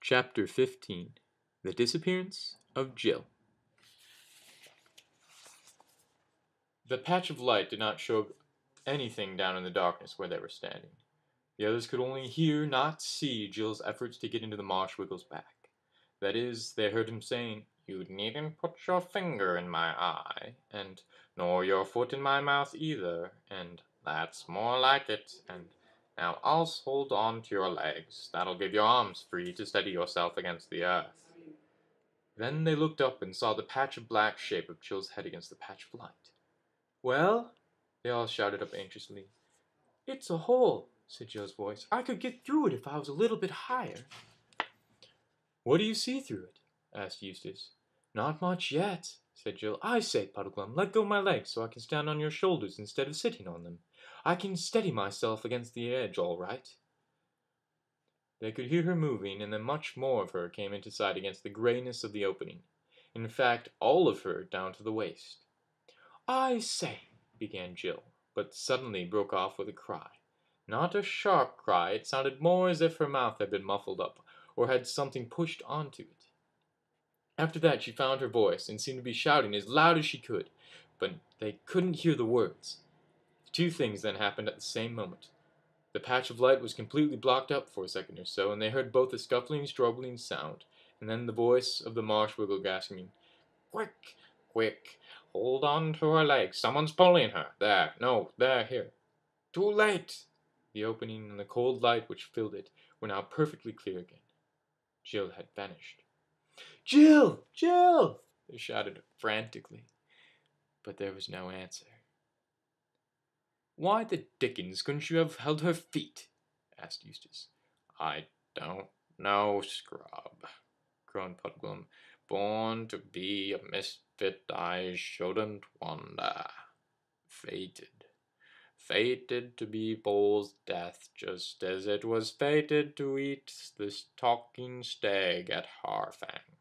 Chapter 15 The Disappearance of Jill. The patch of light did not show anything down in the darkness where they were standing. The others could only hear, not see, Jill's efforts to get into the Marshwiggle's back. That is, they heard him saying, "You needn't put your finger in my eye," and "nor your foot in my mouth either," and "that's more like it," and "now I'll hold on to your legs. That'll give your arms free to steady yourself against the earth." Then they looked up and saw the patch of black shape of Jill's head against the patch of light. "Well?" they all shouted up anxiously. "It's a hole," said Jill's voice. "I could get through it if I was a little bit higher." "What do you see through it?" asked Eustace. "Not much yet," said Jill. "I say, Puddleglum, let go my legs so I can stand on your shoulders instead of sitting on them. I can steady myself against the edge all right." They could hear her moving, and then much more of her came into sight against the grayness of the opening. In fact, all of her down to the waist. "I say," began Jill, but suddenly broke off with a cry. Not a sharp cry, it sounded more as if her mouth had been muffled up, or had something pushed onto it. After that she found her voice, and seemed to be shouting as loud as she could, but they couldn't hear the words. Two things then happened at the same moment. The patch of light was completely blocked up for a second or so, and they heard both a scuffling, struggling sound, and then the voice of the Marshwiggle gasping, "Quick! Quick! Hold on to her legs! Someone's pulling her! There! No! There! Here! Too late!" The opening and the cold light which filled it were now perfectly clear again. Jill had vanished. "Jill! Jill!" they shouted frantically, but there was no answer. "Why the dickens couldn't you have held her feet?" asked Eustace. "I don't know, Scrub," groaned Puddleglum. "Born to be a misfit, I shouldn't wonder. Fated. Fated to be Bull's death, just as it was fated to eat this talking stag at Harfang.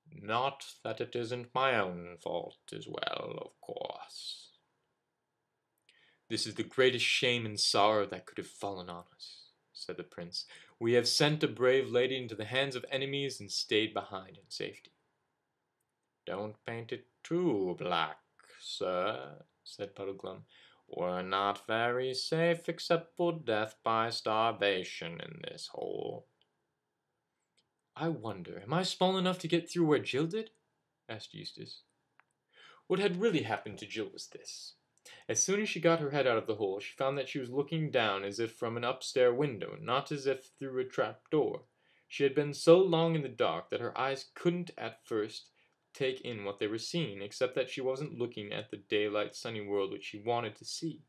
Not that it isn't my own fault as well, of course." "This is the greatest shame and sorrow that could have fallen on us," said the prince. "We have sent a brave lady into the hands of enemies and stayed behind in safety." "Don't paint it too black, sir," said Puddleglum. "We're not very safe except for death by starvation in this hole." "I wonder, am I small enough to get through where Jill did?" asked Eustace. What had really happened to Jill was this. As soon as she got her head out of the hole, she found that she was looking down as if from an upstairs window, not as if through a trap door. She had been so long in the dark that her eyes couldn't at first take in what they were seeing, except that she wasn't looking at the daylight sunny world which she wanted to see.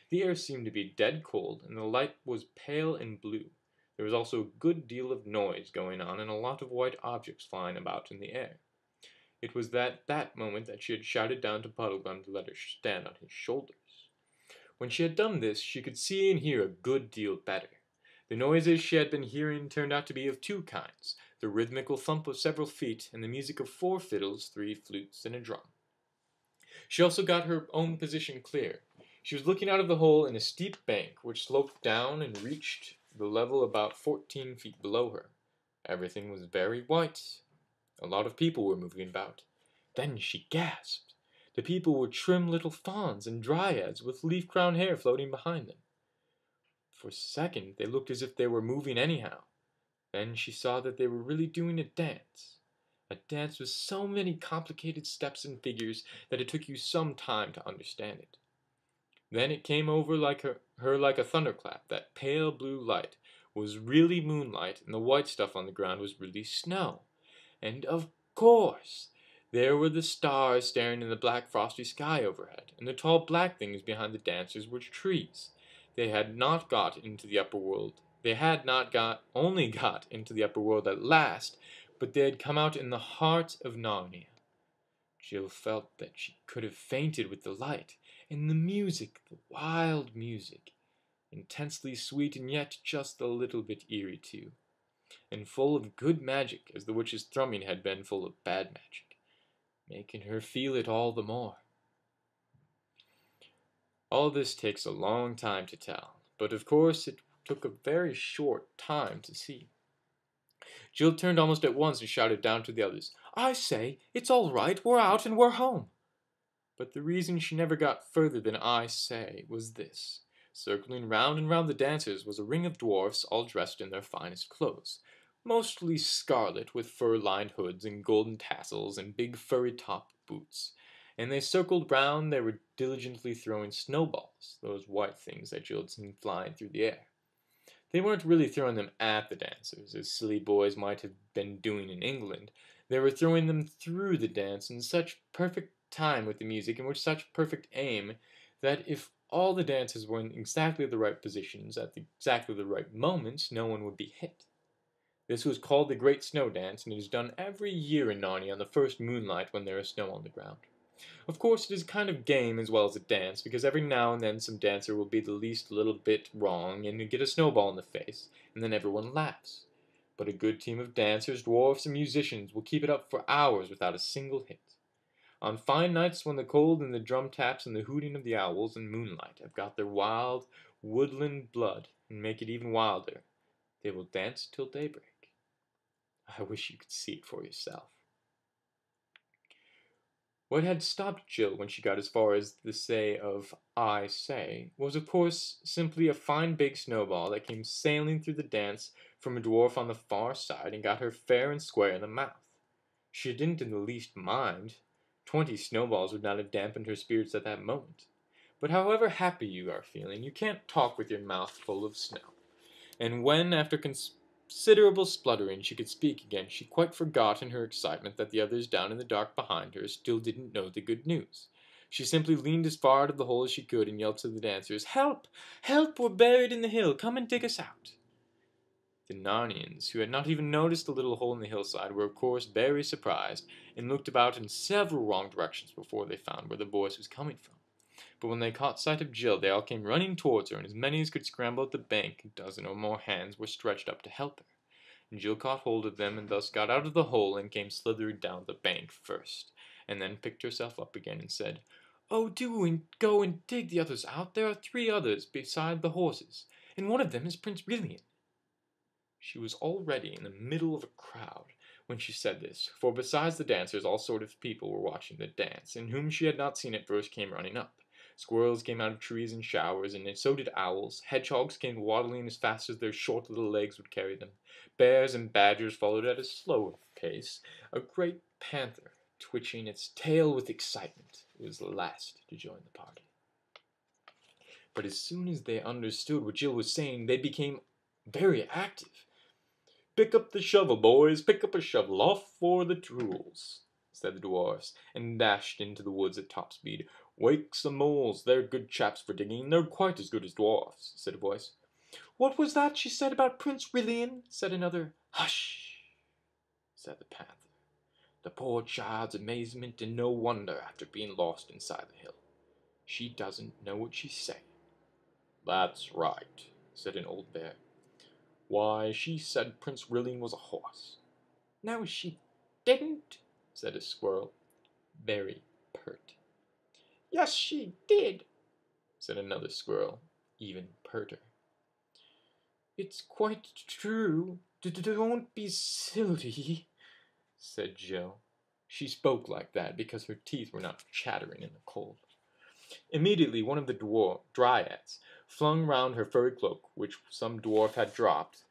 The air seemed to be dead cold, and the light was pale and blue. There was also a good deal of noise going on, and a lot of white objects flying about in the air. It was at that moment that she had shouted down to Puddleglum to let her stand on his shoulders. When she had done this, she could see and hear a good deal better. The noises she had been hearing turned out to be of two kinds, the rhythmical thump of several feet, and the music of 4 fiddles, 3 flutes, and a drum. She also got her own position clear. She was looking out of the hole in a steep bank which sloped down and reached the level about 14 feet below her. Everything was very white. A lot of people were moving about. Then she gasped. The people were trim little fauns and dryads with leaf-crowned hair floating behind them. For a second they looked as if they were moving anyhow. Then she saw that they were really doing a dance with so many complicated steps and figures that it took you some time to understand it. Then it came over her like a thunderclap. That pale blue light was really moonlight, and the white stuff on the ground was really snow. And of course, there were the stars staring in the black frosty sky overhead, and the tall black things behind the dancers were trees. They had not got into the upper world. They had not only got into the upper world at last, but they had come out in the heart of Narnia. Jill felt that she could have fainted with delight, and the music, the wild music, intensely sweet and yet just a little bit eerie too, and full of good magic as the witch's thrumming had been full of bad magic, making her feel it all the more. All this takes a long time to tell, but of course it took a very short time to see. Jill turned almost at once and shouted down to the others, "I say, it's all right, we're out and we're home." But the reason she never got further than "I say" was this. Circling round and round the dancers was a ring of dwarfs all dressed in their finest clothes, mostly scarlet with fur-lined hoods and golden tassels and big furry-topped boots. And they circled round, they were diligently throwing snowballs, those white things that Jill had seen flying through the air. They weren't really throwing them at the dancers, as silly boys might have been doing in England. They were throwing them through the dance in such perfect time with the music and with such perfect aim that if all the dancers were in exactly the right positions at exactly the right moments, no one would be hit. This was called the Great Snow Dance, and it is done every year in Narnia on the first moonlight when there is snow on the ground. Of course, it is a kind of game as well as a dance, because every now and then some dancer will be the least little bit wrong and get a snowball in the face, and then everyone laughs. But a good team of dancers, dwarfs, and musicians will keep it up for hours without a single hit. On fine nights when the cold and the drum taps and the hooting of the owls and moonlight have got their wild, woodland blood and make it even wilder, they will dance till daybreak. I wish you could see it for yourself. What had stopped Jill when she got as far as the say of "I say" was of course simply a fine big snowball that came sailing through the dance from a dwarf on the far side and got her fair and square in the mouth. She didn't in the least mind. 20 snowballs would not have dampened her spirits at that moment. But however happy you are feeling, you can't talk with your mouth full of snow. And when, after considerable spluttering, she could speak again, she quite forgot in her excitement that the others down in the dark behind her still didn't know the good news. She simply leaned as far out of the hole as she could and yelled to the dancers, "Help! Help! We're buried in the hill! Come and dig us out!" The Narnians, who had not even noticed the little hole in the hillside, were of course very surprised, and looked about in several wrong directions before they found where the voice was coming from. But when they caught sight of Jill, they all came running towards her, and as many as could scramble up the bank, a dozen or more hands were stretched up to help her. And Jill caught hold of them, and thus got out of the hole and came slithering down the bank first, and then picked herself up again and said, "Oh, do and go and dig the others out. There are 3 others beside the horses, and one of them is Prince Brilliant." She was already in the middle of a crowd when she said this, for besides the dancers all sorts of people were watching the dance, and whom she had not seen at first came running up. Squirrels came out of trees in showers, and so did owls. Hedgehogs came waddling as fast as their short little legs would carry them. Bears and badgers followed at a slower pace. A great panther, twitching its tail with excitement, was the last to join the party. But as soon as they understood what Jill was saying, they became very active. "Pick up the shovel, boys, pick up a shovel, off for the tools," said the dwarfs, and dashed into the woods at top speed. "Wake some moles, they're good chaps for digging, they're quite as good as dwarfs," said a voice. "What was that she said about Prince Rilian?" said another. "Hush!" said the panther. "The poor child's amazement, and no wonder after being lost inside the hill. She doesn't know what she's saying." "That's right," said an old bear. "Why, she said Prince Rilian was a horse." "No, she didn't," said a squirrel, very pert. "Yes, she did," said another squirrel, even perter. "It's quite true. Don't be silly," said Jill. She spoke like that because her teeth were not chattering in the cold. Immediately one of the dryads flung round her furry cloak, which some dwarf had dropped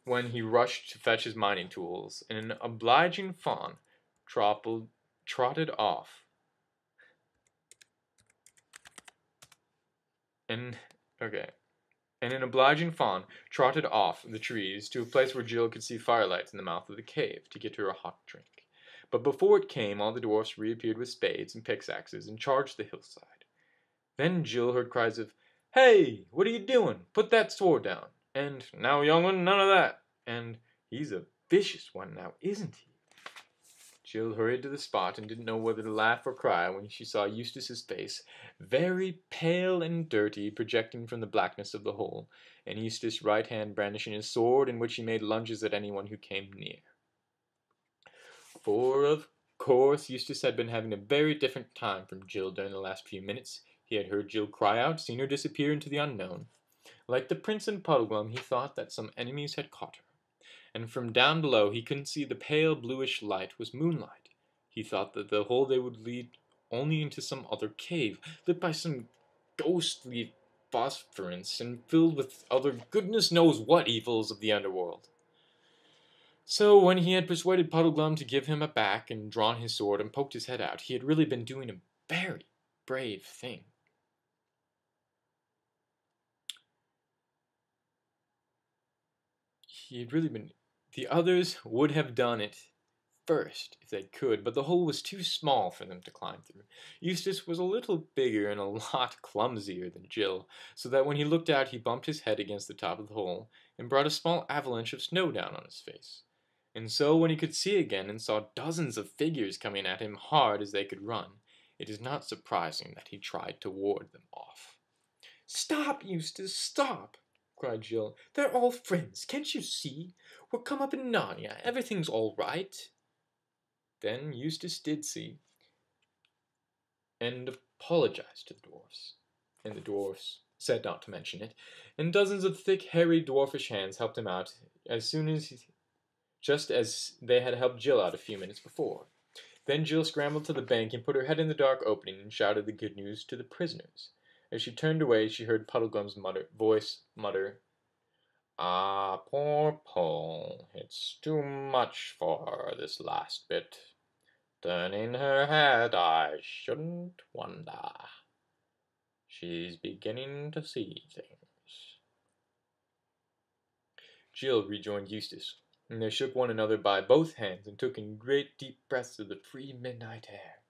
when he rushed to fetch his mining tools, and an obliging fawn trotted off. And an obliging fawn trotted off the trees to a place where Jill could see firelights in the mouth of the cave to get her a hot drink. But before it came, all the dwarfs reappeared with spades and pickaxes and charged the hillside. Then Jill heard cries of, "Hey, what are you doing? Put that sword down," and "Now, young one, none of that," and "He's a vicious one now, isn't he?" Jill hurried to the spot and didn't know whether to laugh or cry when she saw Eustace's face, very pale and dirty, projecting from the blackness of the hole, and Eustace's right hand brandishing his sword, in which he made lunges at anyone who came near. For, of course, Eustace had been having a very different time from Jill during the last few minutes. He had heard Jill cry out, seen her disappear into the unknown. Like the prince in Puddleglum, he thought that some enemies had caught her. and from down below he couldn't see the pale bluish light was moonlight. He thought that the hole they would lead only into some other cave, lit by some ghostly phosphorescence and filled with other goodness knows what evils of the underworld. So when he had persuaded Puddleglum to give him a back and drawn his sword and poked his head out, he had really been doing a very brave thing. The others would have done it first if they could, but the hole was too small for them to climb through. Eustace was a little bigger and a lot clumsier than Jill, so that when he looked out he bumped his head against the top of the hole and brought a small avalanche of snow down on his face. And so when he could see again and saw dozens of figures coming at him hard as they could run, it is not surprising that he tried to ward them off. "Stop, Eustace, stop!" cried Jill. "They're all friends, can't you see? We're come up in Narnia, everything's all right." Then Eustace did see, and apologized to the dwarfs, and the dwarfs said not to mention it, and dozens of thick, hairy, dwarfish hands helped him out just as they had helped Jill out a few minutes before. Then Jill scrambled to the bank and put her head in the dark opening and shouted the good news to the prisoners. As she turned away, she heard Puddleglum's voice mutter, "Ah, poor Poll, it's too much for her, this last bit. Turning her head, I shouldn't wonder. She's beginning to see things." Jill rejoined Eustace, and they shook one another by both hands and took in great deep breaths of the free midnight air.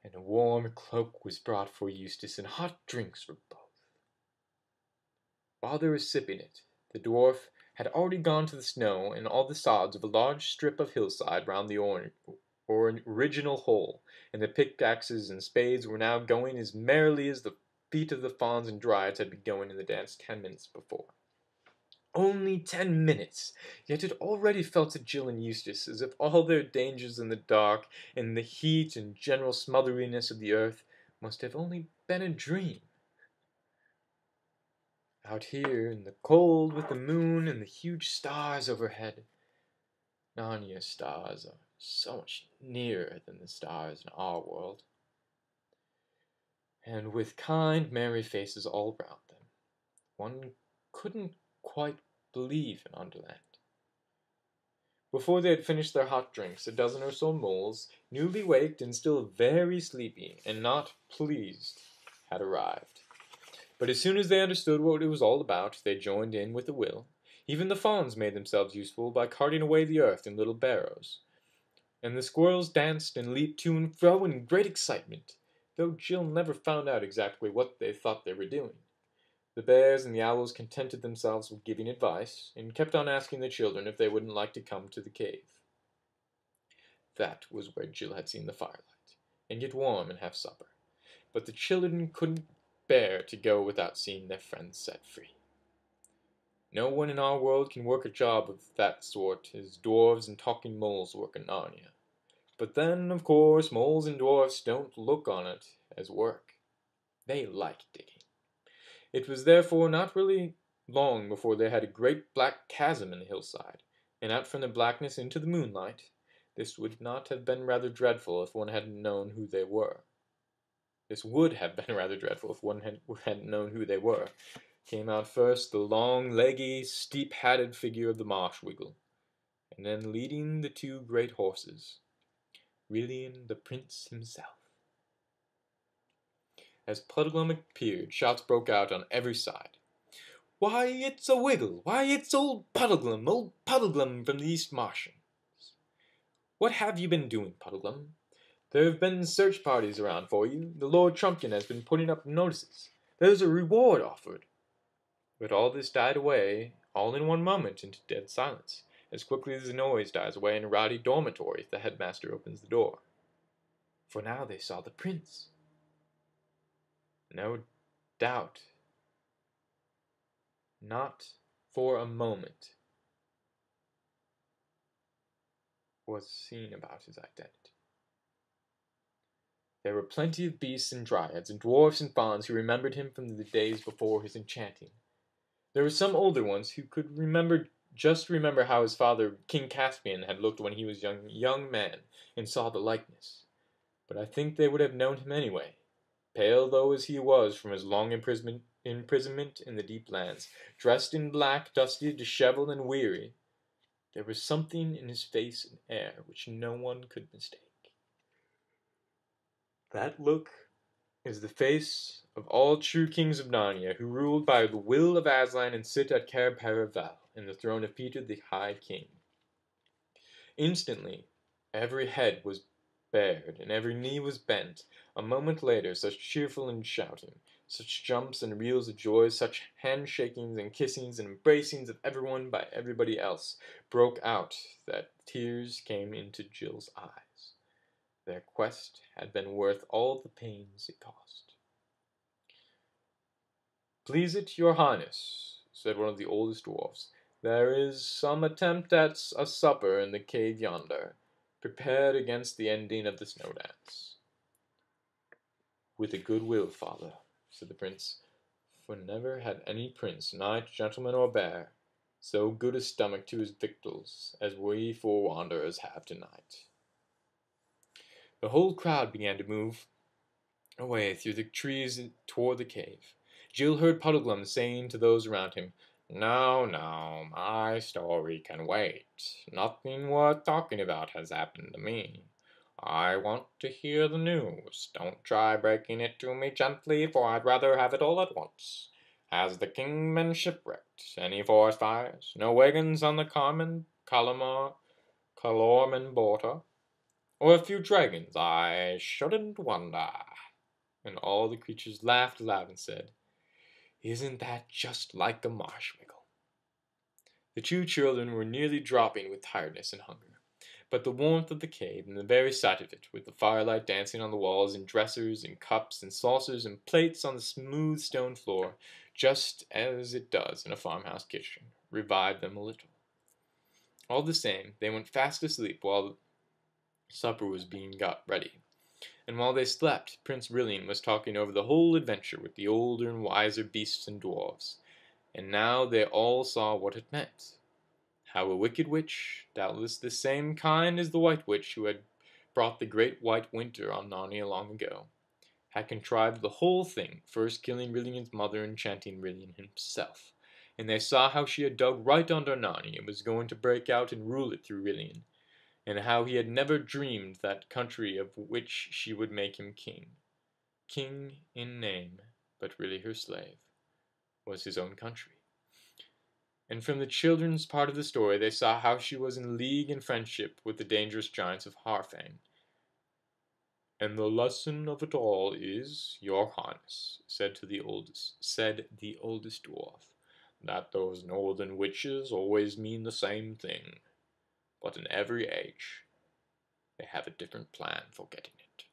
And a warm cloak was brought for Eustace, and hot drinks for both. While they were sipping it, the dwarf had already gone to the snow and all the sods of a large strip of hillside round the original hole, and the pickaxes and spades were now going as merrily as the feet of the fauns and dryads had been going in the dance 10 minutes before. Only 10 minutes! Yet it already felt to Jill and Eustace as if all their dangers in the dark, and the heat and general smotheriness of the earth, must have only been a dream. Out here in the cold with the moon and the huge stars overhead, Narnia's stars are so much nearer than the stars in our world, and with kind, merry faces all round them, one couldn't quite believe in Underland. Before they had finished their hot drinks, a dozen or so moles, newly waked and still very sleepy and not pleased, had arrived. But as soon as they understood what it was all about, they joined in with a will. Even the fawns made themselves useful by carting away the earth in little barrows, and the squirrels danced and leaped to and fro in great excitement, though Jill never found out exactly what they thought they were doing. The bears and the owls contented themselves with giving advice, and kept on asking the children if they wouldn't like to come to the cave. That was where Jill had seen the firelight, and get warm and have supper. But the children couldn't bear to go without seeing their friends set free. No one in our world can work a job of that sort as dwarves and talking moles work in Narnia. But then, of course, moles and dwarfs don't look on it as work. They like digging. It was therefore not really long before they had a great black chasm in the hillside, and out from the blackness into the moonlight. This would not have been rather dreadful if one hadn't known who they were. This would have been rather dreadful if one hadn't known who they were. Came out first the long, leggy, steep-hatted figure of the Marshwiggle, and then leading the two great horses, Rilian the Prince himself. As Puddleglum appeared, shouts broke out on every side. "Why, it's a Wiggle! Why, it's old Puddleglum from the East Marches! What have you been doing, Puddleglum? There have been search parties around for you. The Lord Trumpkin has been putting up notices. There's a reward offered." But all this died away, all in one moment, into dead silence, as quickly as the noise dies away in a rowdy dormitory if the headmaster opens the door. For now they saw the prince. No doubt, not for a moment, was seen about his identity. There were plenty of beasts and dryads, and dwarfs and fauns who remembered him from the days before his enchanting. There were some older ones who could remember Just remember how his father, King Caspian, had looked when he was young man, and saw the likeness. But I think they would have known him anyway, pale though as he was from his long imprisonment in the deep lands, dressed in black, dusty, dishevelled, and weary. There was something in his face and air which no one could mistake. That look is the face of all true kings of Narnia, who ruled by the will of Aslan and sit at Cair Paravel, in the throne of Peter the High King. Instantly, every head was bared and every knee was bent. A moment later, such cheerful and shouting, such jumps and reels of joy, such handshakings and kissings and embracings of everyone by everybody else, broke out that tears came into Jill's eyes. Their quest had been worth all the pains it cost. "Please it your highness," said one of the oldest dwarfs, "there is some attempt at a supper in the cave yonder, prepared against the ending of the snow dance." "With a good will, father," said the prince, "for never had any prince, knight, gentleman, or bear, so good a stomach to his victuals as we four wanderers have tonight." The whole crowd began to move away through the trees toward the cave. Jill heard Puddleglum saying to those around him, "No, no, my story can wait. Nothing worth talking about has happened to me. I want to hear the news. Don't try breaking it to me gently, for I'd rather have it all at once. Has the king been shipwrecked? Any forest fires? No wagons on the Carmen, Calormen border? Or a few dragons? I shouldn't wonder." And all the creatures laughed aloud and said, "Isn't that just like a marshwiggle?" The two children were nearly dropping with tiredness and hunger, but the warmth of the cave and the very sight of it, with the firelight dancing on the walls and dressers and cups and saucers and plates on the smooth stone floor, just as it does in a farmhouse kitchen, revived them a little. All the same, they went fast asleep while supper was being got ready. And while they slept, Prince Rilian was talking over the whole adventure with the older and wiser beasts and dwarfs, and now they all saw what it meant. How a wicked witch, doubtless the same kind as the White Witch who had brought the great white winter on Narnia long ago, had contrived the whole thing, first killing Rilian's mother and enchanting Rilian himself. And they saw how she had dug right under Narnia and was going to break out and rule it through Rilian, and how he had never dreamed that country of which she would make him king. King in name, but really her slave, was his own country. And from the children's part of the story they saw how she was in league and friendship with the dangerous giants of Harfang. "And the lesson of it all is, your highness," said the oldest dwarf, "that those northern witches always mean the same thing, but in every age they have a different plan for getting it."